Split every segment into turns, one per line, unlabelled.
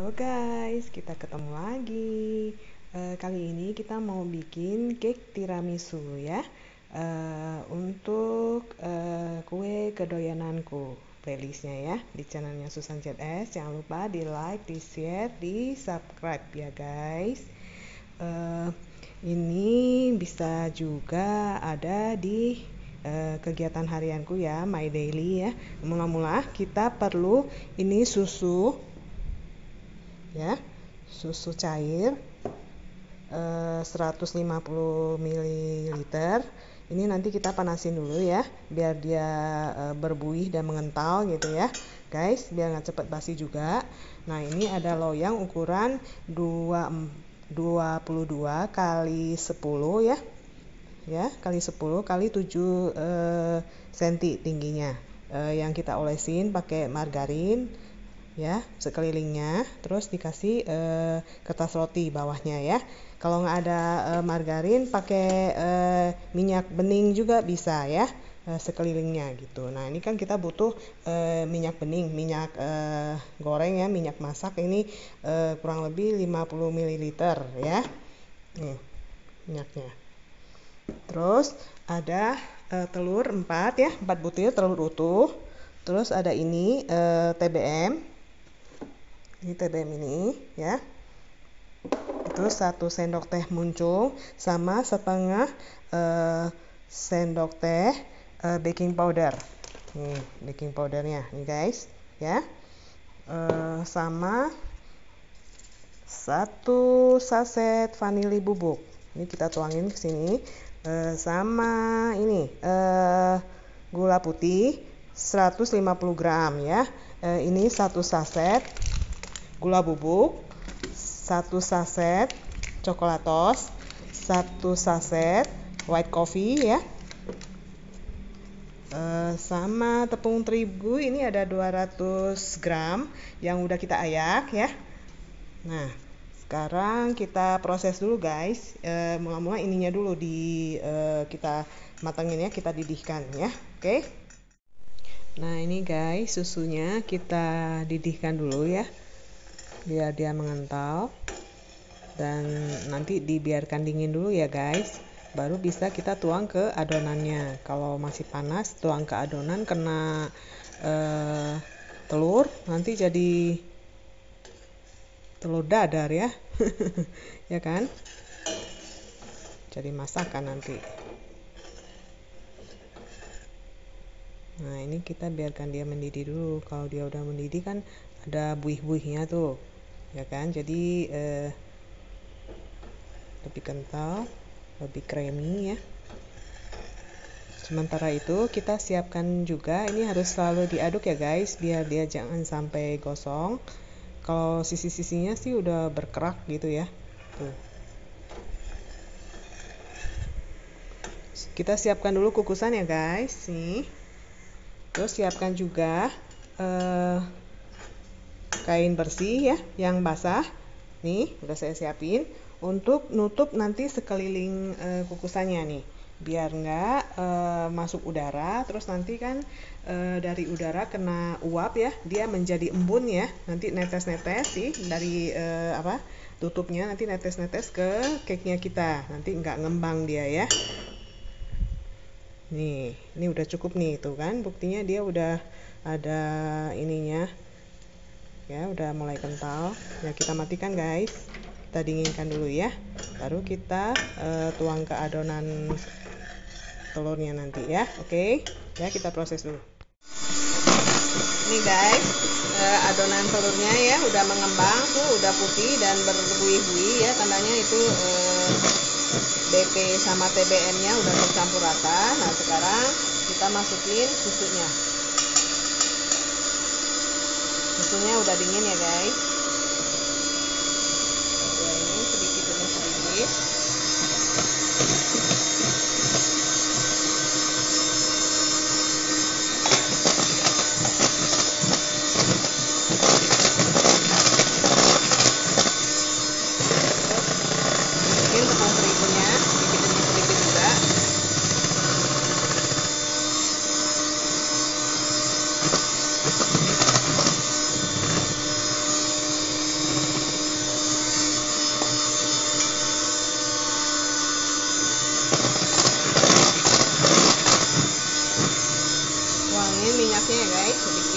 Halo guys, kita ketemu lagi. Kali ini kita mau bikin cake tiramisu ya. Untuk kue kedoyananku, playlistnya ya di channelnya Susan ZS. Jangan lupa di like, di share, di subscribe ya guys. Ini bisa juga ada di kegiatan harianku ya, my daily ya. Mula-mula kita perlu ini susu ya, susu cair 150 ml. Ini nanti kita panasin dulu ya, biar dia berbuih dan mengental gitu ya guys, biar nggak cepet basi juga. Nah, ini ada loyang ukuran 22 kali 10 ya, kali 10 kali 7 cm tingginya. Yang kita olesin pakai margarin ya sekelilingnya, terus dikasih kertas roti bawahnya ya. Kalau nggak ada margarin, pakai minyak bening juga bisa ya, sekelilingnya gitu. Nah, ini kan kita butuh minyak bening, minyak goreng ya, minyak masak ini kurang lebih 50 ml ya. Nih minyaknya. Terus ada telur 4 ya, 4 butir telur utuh. Terus ada ini TBM. Ini TBM ini ya. Terus 1 sendok teh muncung sama setengah sendok teh baking powder. Nih, baking powdernya nih guys ya. Sama 1 saset vanili bubuk. Ini kita tuangin ke sini. Sama ini gula putih 150 gram ya. Ini 1 saset gula bubuk, 1 saset coklatos, 1 saset white coffee ya. Sama tepung terigu ini ada 200 gram yang udah kita ayak ya. Nah, sekarang kita proses dulu guys. Mula-mula ininya dulu kita matangin ya, kita didihkan ya. Oke. Nah, ini guys susunya kita didihkan dulu ya, biar dia mengental, dan nanti dibiarkan dingin dulu ya guys, baru bisa kita tuang ke adonannya. Kalau masih panas, tuang ke adonan kena telur, nanti jadi telur dadar ya. Ya kan, jadi masakan nanti. Nah, ini kita biarkan dia mendidih dulu. Kalau dia udah mendidih kan ada buih-buihnya tuh ya kan, jadi lebih kental, lebih creamy ya. Sementara itu kita siapkan juga, ini harus selalu diaduk ya guys, biar dia jangan sampai gosong. Kalau sisi-sisinya sih udah berkerak gitu ya tuh. Kita siapkan dulu kukusan ya guys nih. Terus siapkan juga kain bersih ya yang basah. Nih udah saya siapin untuk nutup nanti sekeliling kukusannya nih, biar nggak masuk udara. Terus nanti kan dari udara kena uap ya, dia menjadi embun ya, nanti netes-netes sih dari tutupnya, nanti netes-netes ke cake-nya kita, nanti nggak ngembang dia ya. Nih, ini udah cukup nih, tuh kan buktinya dia udah ada ininya ya, udah mulai kental ya. Kita matikan guys, kita dinginkan dulu ya, baru kita tuang ke adonan telurnya nanti ya. Oke ya, kita proses dulu. Ini guys, adonan telurnya ya udah mengembang tuh, udah putih dan berbuih-buih ya, tandanya itu BP sama TBM-nya udah tercampur rata. Nah, sekarang kita masukin susunya. Susunya udah dingin ya guys. Ya, ini sedikit demi sedikit. Masukin tepung terigunya sedikit demi sedikit juga.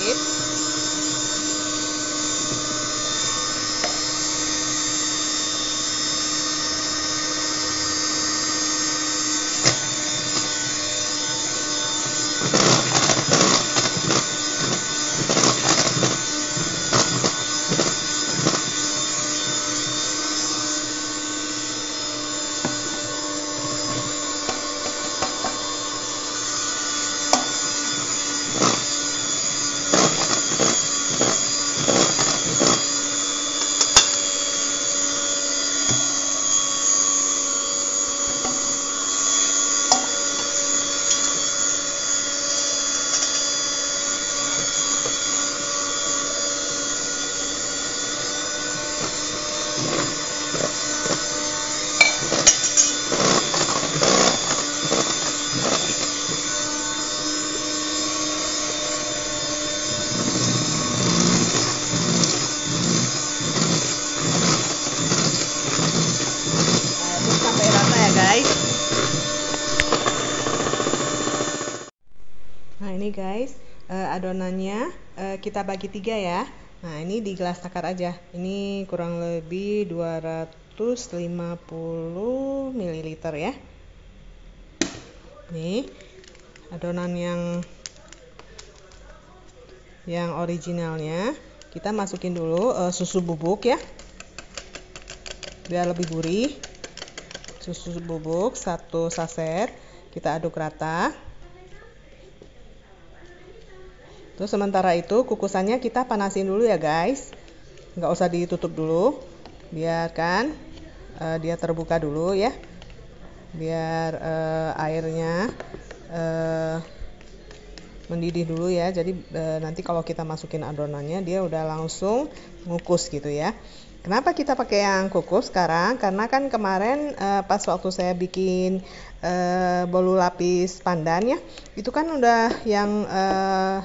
sedikit. Nah ini guys, adonannya kita bagi 3 ya. Nah ini di gelas takar aja. Ini kurang lebih 250 ml ya. Nih adonan yang originalnya kita masukin dulu susu bubuk ya, biar lebih gurih. Susu bubuk 1 saset kita aduk rata. Terus sementara itu kukusannya kita panasin dulu ya guys, nggak usah ditutup dulu, biarkan dia terbuka dulu ya, biar airnya mendidih dulu ya. Jadi nanti kalau kita masukin adonannya dia udah langsung ngukus gitu ya. Kenapa kita pakai yang kukus sekarang? Karena kan kemarin pas waktu saya bikin bolu lapis pandan ya, itu kan udah yang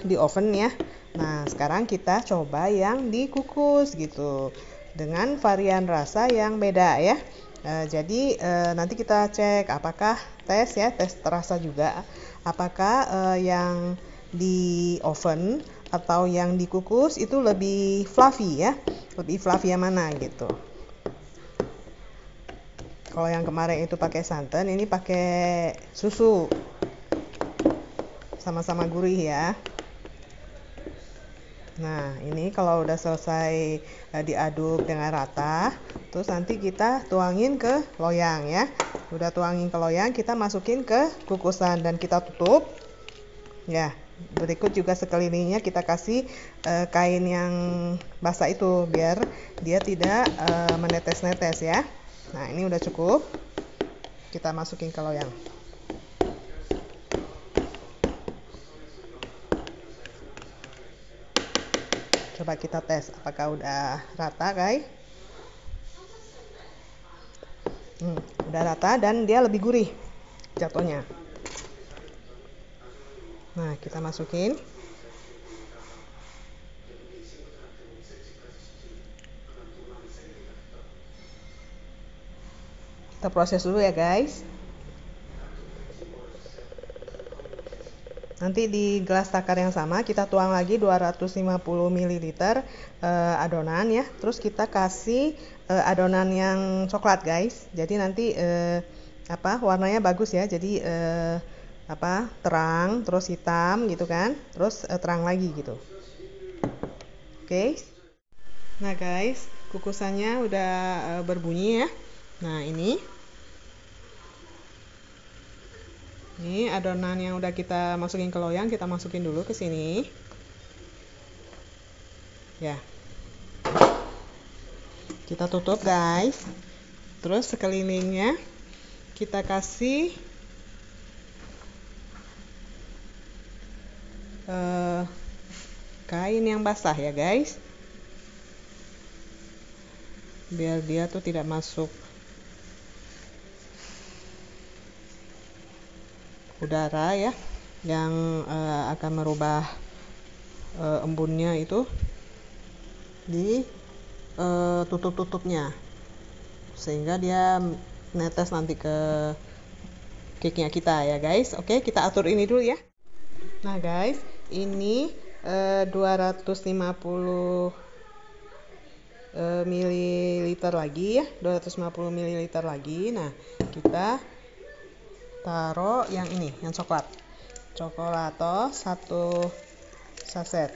di oven ya. Nah sekarang kita coba yang dikukus gitu, dengan varian rasa yang beda ya. Jadi nanti kita cek apakah tes terasa juga, apakah yang di oven atau yang dikukus itu lebih fluffy ya, lebih fluffy yang mana gitu. Kalau yang kemarin itu pakai santan, ini pakai susu, sama-sama gurih ya. Nah ini kalau udah selesai diaduk dengan rata, terus nanti kita tuangin ke loyang ya. Udah tuangin ke loyang, kita masukin ke kukusan dan kita tutup ya. Berikut juga sekelilingnya kita kasih kain yang basah itu biar dia tidak menetes-netes ya. Nah ini udah cukup, kita masukin ke loyang. Coba kita tes apakah udah rata guys. Udah rata dan dia lebih gurih jatuhnya. Nah kita masukin. Kita proses dulu ya guys. Nanti di gelas takar yang sama kita tuang lagi 250 ml adonan ya. Terus kita kasih adonan yang coklat guys. Jadi nanti warnanya bagus ya. Jadi terang, terus hitam gitu kan. Terus terang lagi gitu. Oke. Nah guys, kukusannya udah berbunyi ya. Nah ini adonan yang udah kita masukin ke loyang, kita masukin dulu ke sini. Ya. Kita tutup, guys. Terus sekelilingnya kita kasih kain yang basah ya, guys. Biar dia tuh tidak masuk udara ya, yang akan merubah embunnya itu di tutup-tutupnya, sehingga dia netes nanti ke cake-nya kita ya guys. Oke, kita atur ini dulu ya. Nah guys, ini 250 ml lagi ya, 250 ml lagi. Nah, kita taruh yang ini, yang coklato 1 saset.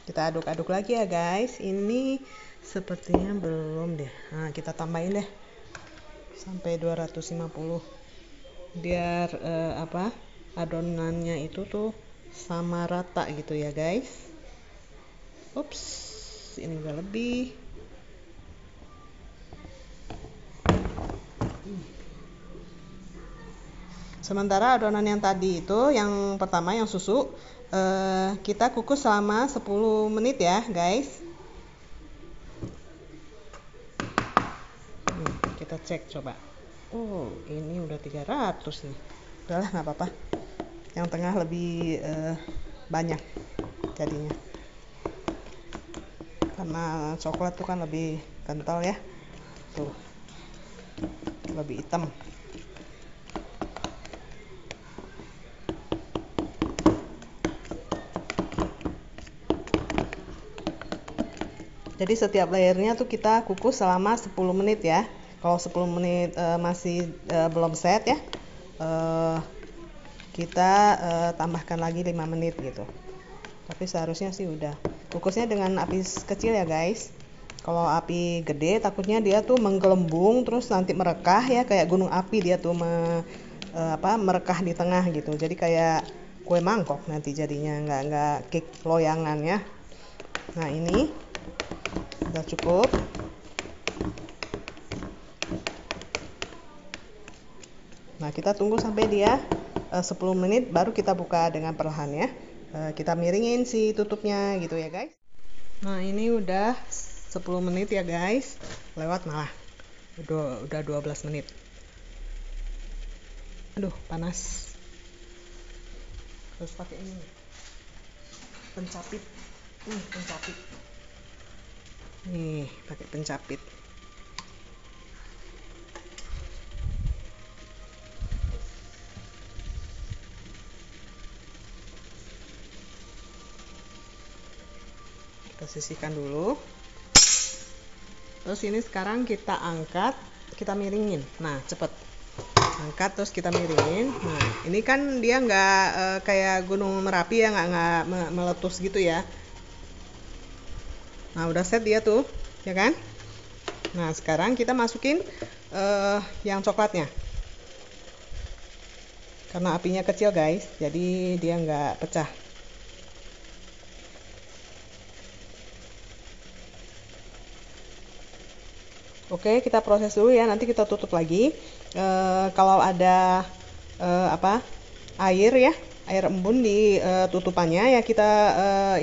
Kita aduk-aduk lagi ya guys. Ini sepertinya belum deh. Nah, kita tambahin deh sampai 250 biar adonannya itu tuh sama rata gitu ya guys. Ups, ini udah lebih. Sementara adonan yang tadi itu, yang pertama yang susu, kita kukus selama 10 menit ya guys. Kita cek coba. Oh, ini udah 300 nih. Udahlah, nggak apa-apa. Yang tengah lebih banyak jadinya. Karena coklat tuh kan lebih kental ya. Tuh. Lebih hitam. Jadi setiap layernya tuh kita kukus selama 10 menit ya. Kalau 10 menit masih belum set ya, kita tambahkan lagi 5 menit gitu. Tapi seharusnya sih udah. Kukusnya dengan api kecil ya guys. Kalau api gede takutnya dia tuh menggelembung terus nanti merekah ya, kayak gunung api dia tuh merekah di tengah gitu. Jadi kayak kue mangkok nanti jadinya, nggak cake loyangan ya. Nah, ini udah cukup. Nah, kita tunggu sampai dia 10 menit baru kita buka dengan perlahan ya. Kita miringin si tutupnya gitu ya guys. Nah, ini udah 10 menit ya guys. Lewat malah. Udah 12 menit. Aduh, panas. Terus pakai ini. Pencapit. Pencapit. Nih, pakai pencapit. Kita sisihkan dulu. Terus ini sekarang kita angkat, kita miringin. Nah, cepet. Angkat terus kita miringin. Nah, ini kan dia nggak kayak Gunung Merapi ya, nggak meletus gitu ya. Nah, udah set dia tuh, ya kan? Nah, sekarang kita masukin yang coklatnya. Karena apinya kecil guys, jadi dia nggak pecah. Oke, kita proses dulu ya, nanti kita tutup lagi. Kalau ada air ya, air embun di tutupannya ya, kita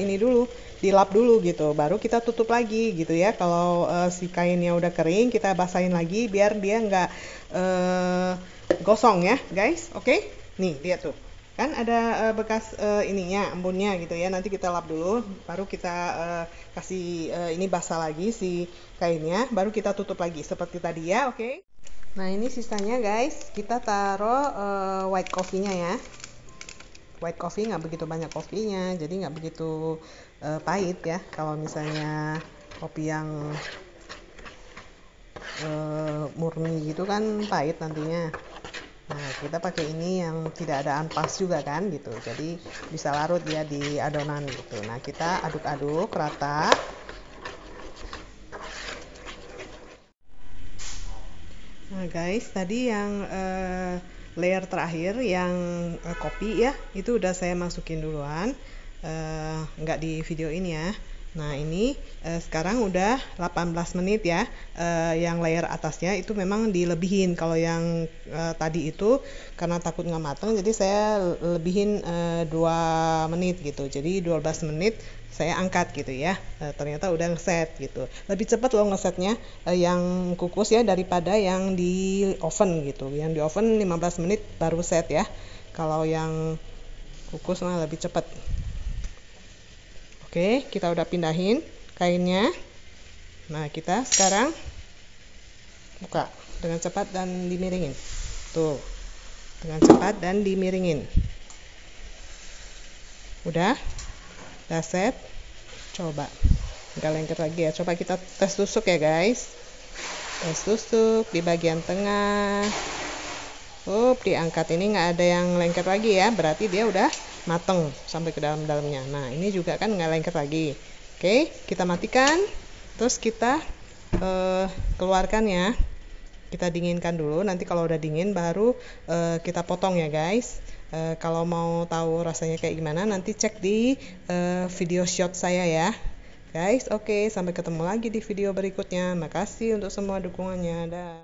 ini dulu, dilap dulu gitu, baru kita tutup lagi gitu ya. Kalau si kainnya udah kering, kita basahin lagi biar dia nggak gosong ya guys. Oke, nih lihat tuh, kan ada bekas ininya, embunnya gitu ya. Nanti kita lap dulu, baru kita kasih ini basah lagi si kainnya, baru kita tutup lagi seperti tadi ya. Oke. Nah, ini sisanya guys, kita taruh white coffee-nya ya. White coffee nggak begitu banyak kopinya, jadi nggak begitu pahit ya. Kalau misalnya kopi yang murni gitu kan pahit nantinya. Nah, kita pakai ini yang tidak ada ampas juga kan gitu, jadi bisa larut ya di adonan gitu. Nah, kita aduk-aduk rata. Nah guys, tadi yang layer terakhir yang kopi ya, itu udah saya masukin duluan, nggak di video ini ya. Nah, ini sekarang udah 18 menit ya. Yang layer atasnya itu memang dilebihin. Kalau yang tadi itu karena takut nggak matang, jadi saya lebihin 2 menit gitu. Jadi 12 menit saya angkat gitu ya. Ternyata udah ngeset gitu. Lebih cepat loh ngesetnya yang kukus ya daripada yang di oven gitu. Yang di oven 15 menit baru set ya. Kalau yang kukus mah lebih cepat. Oke, kita udah pindahin kainnya. Nah, kita sekarang buka dengan cepat dan dimiringin. Tuh. dengan cepat dan dimiringin. Udah set. Coba nggak lengket lagi ya. Coba kita tes tusuk ya guys. Tes tusuk di bagian tengah. Diangkat, ini nggak ada yang lengket lagi ya, berarti dia udah mateng sampai ke dalam-dalamnya. Nah ini juga kan nggak lengket lagi. Oke, kita matikan, terus kita keluarkan ya. Kita dinginkan dulu, nanti kalau udah dingin baru kita potong ya guys. Kalau mau tahu rasanya kayak gimana, nanti cek di video short saya ya guys. Oke, sampai ketemu lagi di video berikutnya. Makasih untuk semua dukungannya. Dah.